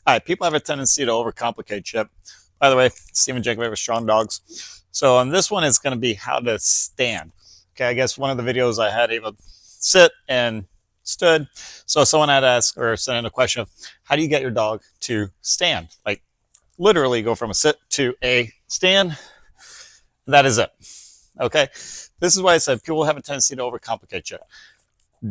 All right, people have a tendency to overcomplicate shit. By the way, Stephen Jacob with Strong Dogs. So on this one, it's going to be how to stand. Okay, I guess one of the videos I had Ava sit and stood. So someone had asked or sent in a question of how do you get your dog to stand? Like literally go from a sit to a stand. That is it. Okay, this is why I said people have a tendency to overcomplicate shit.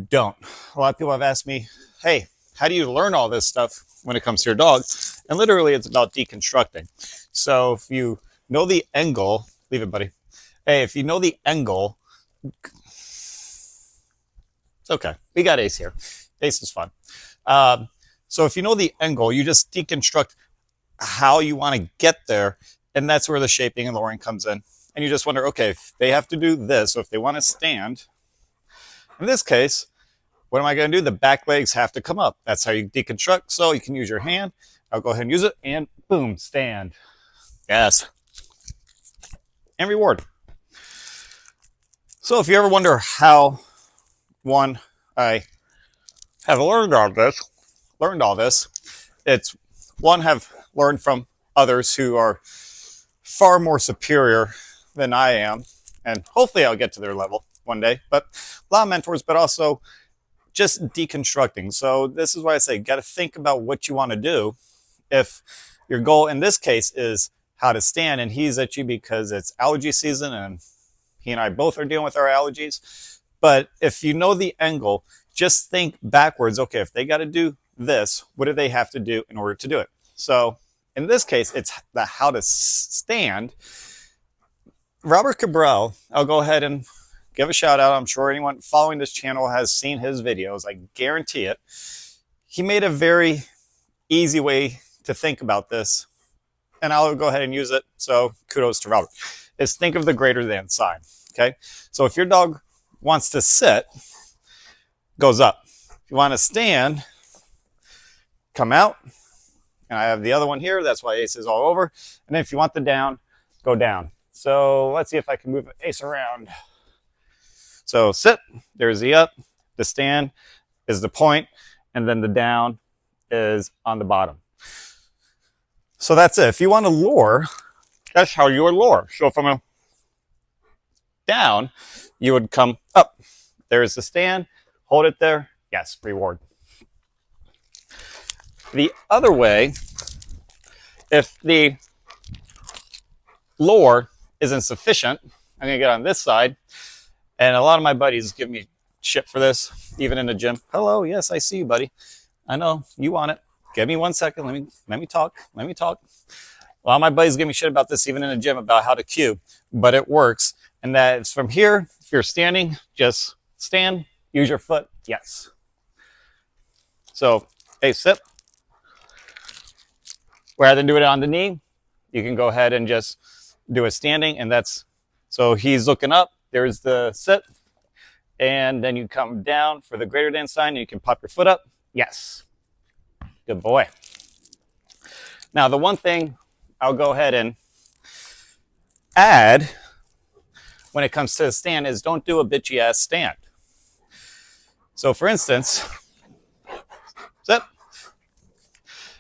Don't. A lot of people have asked me, hey, how do you learn all this stuff when it comes to your dog? And literally, it's about deconstructing. So if you know the end goal, leave it, buddy. Hey, if you know the end goal, it's okay. We got Ace here. Ace is fun. So if you know the end goal, you just deconstruct how you want to get there. And that's where the shaping and lowering comes in. And you just wonder, okay, if they have to do this, so if they want to stand, in this case, what am I going to do? The back legs have to come up. That's how you deconstruct. So you can use your hand. I'll go ahead and use it, and boom, stand. Yes. And reward. So if you ever wonder how, one, I have learned all this, it's one, have learned from others who are far more superior than I am, and hopefully I'll get to their level one day, but a lot of mentors, but also just deconstructing. So this is why I say, got to think about what you want to do. If your goal in this case is how to stand, and he's at you because it's allergy season and he and I both are dealing with our allergies. But if you know the angle, just think backwards. Okay, if they got to do this, what do they have to do in order to do it? So in this case, it's the how to stand. Robert Cabral, I'll go ahead and give a shout out. I'm sure anyone following this channel has seen his videos. I guarantee it. He made a very easy way to think about this, and I'll go ahead and use it. So kudos to Robert. Is think of the greater than sign. Okay. So if your dog wants to sit, goes up. If you want to stand, come out. And I have the other one here. That's why Ace is all over. And then if you want the down, go down. So let's see if I can move Ace around. So sit, there's the up, the stand is the point, and then the down is on the bottom. So that's it. If you want to lure, that's how you would lure. So from a down, you would come up. There's the stand, hold it there, yes, reward. The other way, if the lure isn't sufficient, I'm going to get on this side. And a lot of my buddies give me shit for this, even in the gym. Hello, yes, I see you, buddy. I know, you want it. Give me 1 second. Let me talk. A lot of my buddies give me shit about this, even in the gym, about how to cue. But it works. And that is from here, if you're standing, just stand, use your foot, yes. So, hey, sit. Rather than do it on the knee, you can go ahead and just do a standing, and that's, so he's looking up, there's the sit, and then you come down for the greater than sign, and you can pop your foot up, yes. Good boy. Now, the one thing I'll go ahead and add when it comes to the stand is don't do a bitchy ass stand. So for instance, sit.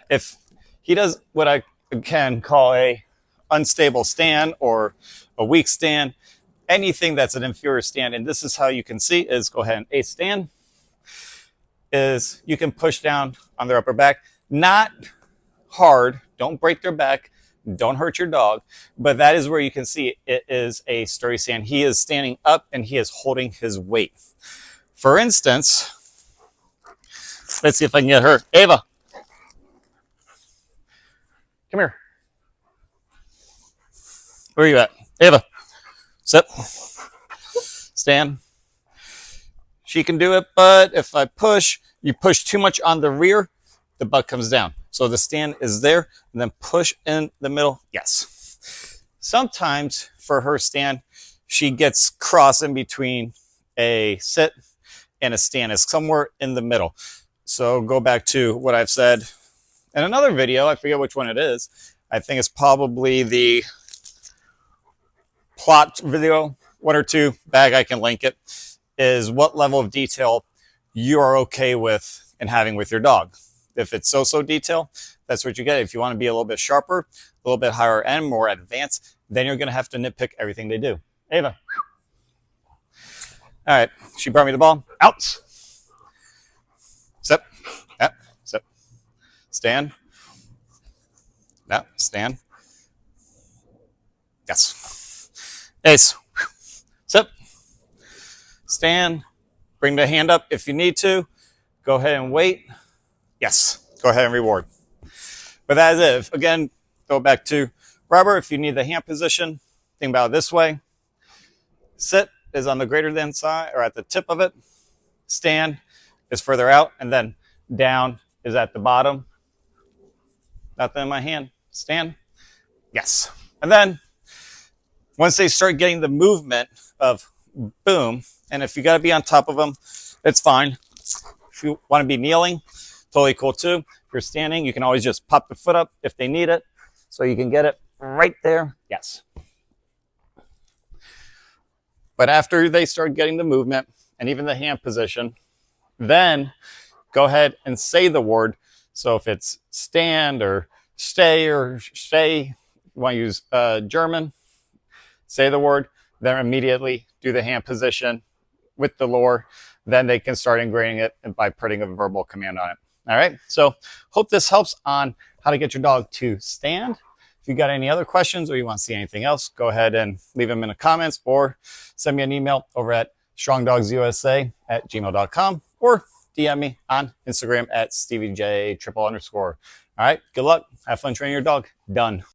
If he does what I can call a unstable stand or a weak stand, anything that's an inferior stand, and this is how you can see is, go ahead and a stand, is you can push down on their upper back, not hard, don't break their back, don't hurt your dog, but that is where you can see it is a sturdy stand. He is standing up and he is holding his weight. For instance, let's see if I can get her. Ava, come here. Where are you at? Ava, sit, stand. She can do it, but if I push, you push too much on the rear, the butt comes down. So the stand is there, and then push in the middle, yes. Sometimes for her stand, she gets cross in between a sit and a stand. It's somewhere in the middle. So go back to what I've said in another video. I forget which one it is. I think it's probably the plot video, 1 or 2, bag, I can link it, is what level of detail you are okay with and having with your dog. If it's so-so detail, that's what you get. If you want to be a little bit sharper, a little bit higher end, more advanced, then you're going to have to nitpick everything they do. Ava. All right, she brought me the ball. Out. Step. Yep. Step. Stand. Yep. Stand. Yes. Ace. Step. Stand. Bring the hand up if you need to. Go ahead and wait. Yes. Go ahead and reward. But that is it. Again, go back to rubber. If you need the hand position, think about it this way. Sit is on the greater than side or at the tip of it. Stand is further out. And then down is at the bottom. Nothing in my hand. Stand. Yes. And then once they start getting the movement of boom, and if you got to be on top of them, it's fine. If you want to be kneeling, totally cool too. If you're standing, you can always just pop the foot up if they need it. So you can get it right there. Yes. But after they start getting the movement and even the hand position, then go ahead and say the word. So if it's stand or stay, you want to use German, say the word, then immediately do the hand position with the lure. Then they can start ingraining it by putting a verbal command on it. All right. So hope this helps on how to get your dog to stand. If you got any other questions or you want to see anything else, go ahead and leave them in the comments or send me an email over at strongdogsusa@gmail.com or DM me on Instagram at StevieJ_. All right. Good luck. Have fun training your dog. Done.